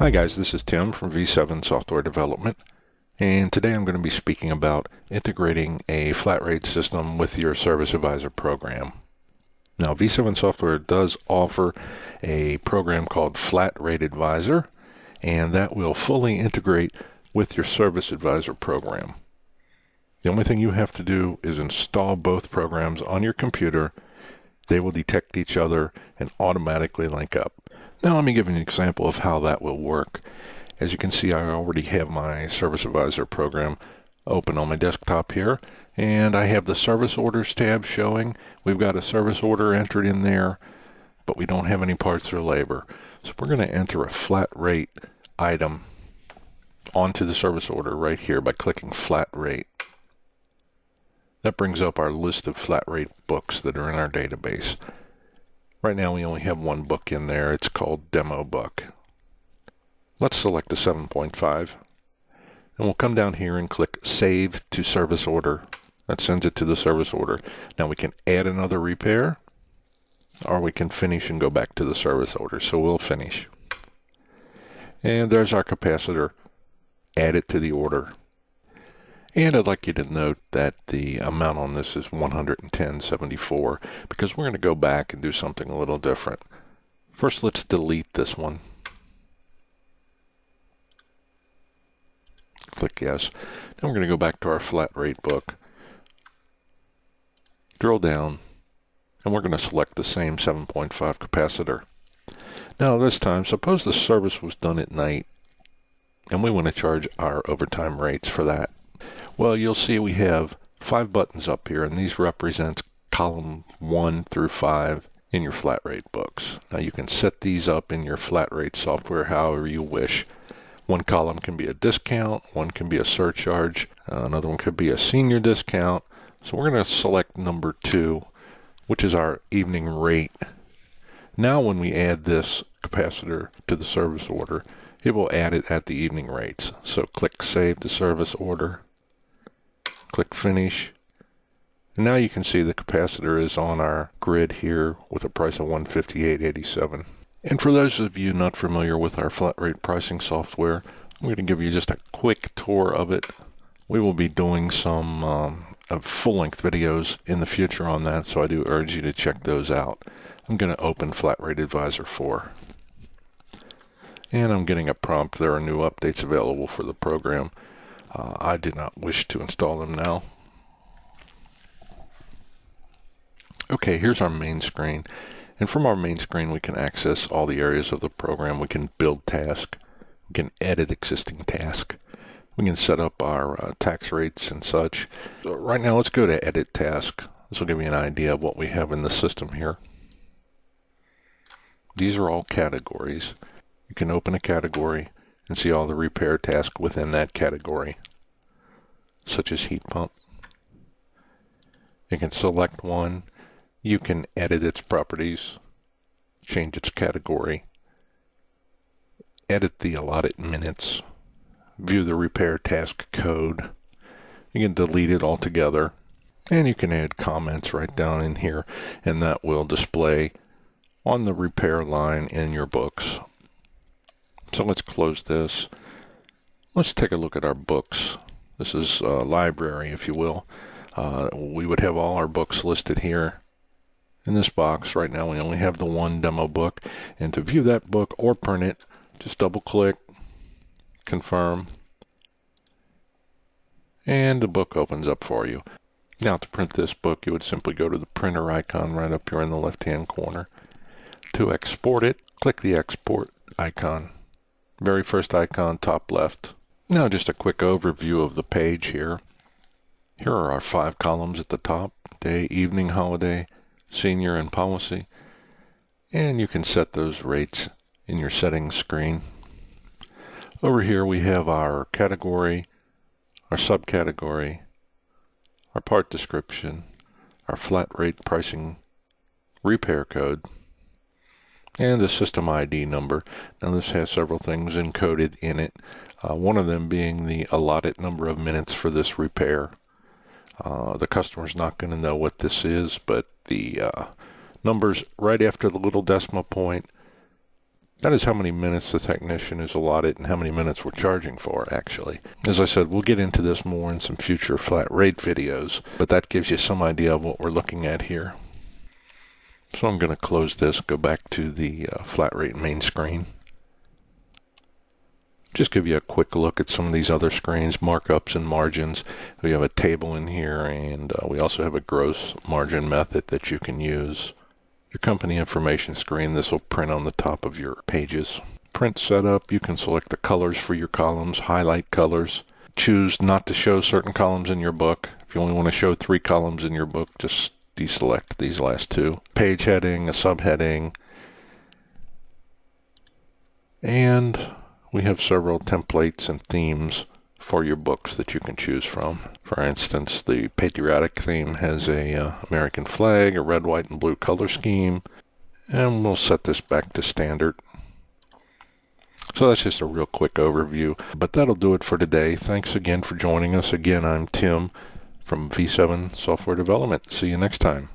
Hi guys, this is Tim from V7 Software Development, and today I'm going to be speaking about integrating a flat rate system with your Service Advisor program. Now, V7 Software does offer a program called Flat Rate Advisor, and that will fully integrate with your Service Advisor program. The only thing you have to do is install both programs on your computer. They will detect each other and automatically link up. Now let me give you an example of how that will work. As you can see, I already have my Service Advisor program open on my desktop here, and I have the Service Orders tab showing. We've got a service order entered in there, but we don't have any parts or labor. So we're going to enter a flat rate item onto the service order right here by clicking Flat Rate. That brings up our list of flat rate books that are in our database. Right now we only have one book in there. It's called Demo Book. Let's select a 7.5. And we'll come down here and click Save to Service Order. That sends it to the service order. Now we can add another repair, or we can finish and go back to the service order. So we'll finish. And there's our capacitor. Add it to the order. And I'd like you to note that the amount on this is 110.74 because we're going to go back and do something a little different. First, let's delete this one. Click yes. Then we're going to go back to our flat rate book. Drill down, and we're going to select the same 7.5 capacitor. Now this time, suppose the service was done at night, and we want to charge our overtime rates for that. Well, you'll see we have 5 buttons up here, and these represent column 1 through 5 in your flat rate books. Now you can set these up in your flat rate software however you wish. One column can be a discount, one can be a surcharge, another one could be a senior discount. So we're going to select number 2, which is our evening rate. Now when we add this capacitor to the service order, it will add it at the evening rates. So click Save to Service Order. Click Finish. And now you can see the capacitor is on our grid here with a price of $158.87. And for those of you not familiar with our flat rate pricing software, I'm going to give you just a quick tour of it. We will be doing some full-length videos in the future on that, so I do urge you to check those out. I'm going to open Flat Rate Advisor 4. And I'm getting a prompt. There are new updates available for the program. I did not wish to install them now. Okay, here's our main screen. And from our main screen, we can access all the areas of the program. We can build task. We can edit existing task. We can set up our tax rates and such. So right now, let's go to Edit Task. This will give you an idea of what we have in the system here. These are all categories. You can open a category and see all the repair tasks within that category, such as heat pump. You can select one. You can edit its properties, change its category, edit the allotted minutes, view the repair task code. You can delete it altogether, and you can add comments right down in here, and that will display on the repair line in your books. So let's close this. Let's take a look at our books. This is a library, if you will. We would have all our books listed here in this box. Right now we only have the one demo book. And to view that book or print it, just double click, confirm, and the book opens up for you. Now to print this book, you would simply go to the printer icon right up here in the left-hand corner. To export it, click the export icon. Very first icon, top left. Now just a quick overview of the page here. Here are our 5 columns at the top: day, evening, holiday, senior, and policy. And you can set those rates in your settings screen. Over here we have our category, our subcategory, our part description, our flat rate pricing repair code, and the system ID number. Now this has several things encoded in it, one of them being the allotted number of minutes for this repair. The customer's not going to know what this is, but the numbers right after the little decimal point That is how many minutes the technician is allotted and how many minutes we're charging for, actually. As I said, we'll get into this more in some future flat rate videos, but that gives you some idea of what we're looking at here. So I'm going to close this, go back to the flat rate main screen. Just give you a quick look at some of these other screens, markups and margins. We have a table in here, and we also have a gross margin method that you can use. Your company information screen, this will print on the top of your pages. Print setup, you can select the colors for your columns, highlight colors. Choose not to show certain columns in your book. If you only want to show 3 columns in your book, just deselect these last 2. Page heading, a subheading, and we have several templates and themes for your books that you can choose from. For instance, the patriotic theme has a American flag, a red, white, and blue color scheme, and we'll set this back to standard. So that's just a real quick overview, but that'll do it for today. Thanks again for joining us. Again, I'm Tim from V7 Software Development. See you next time.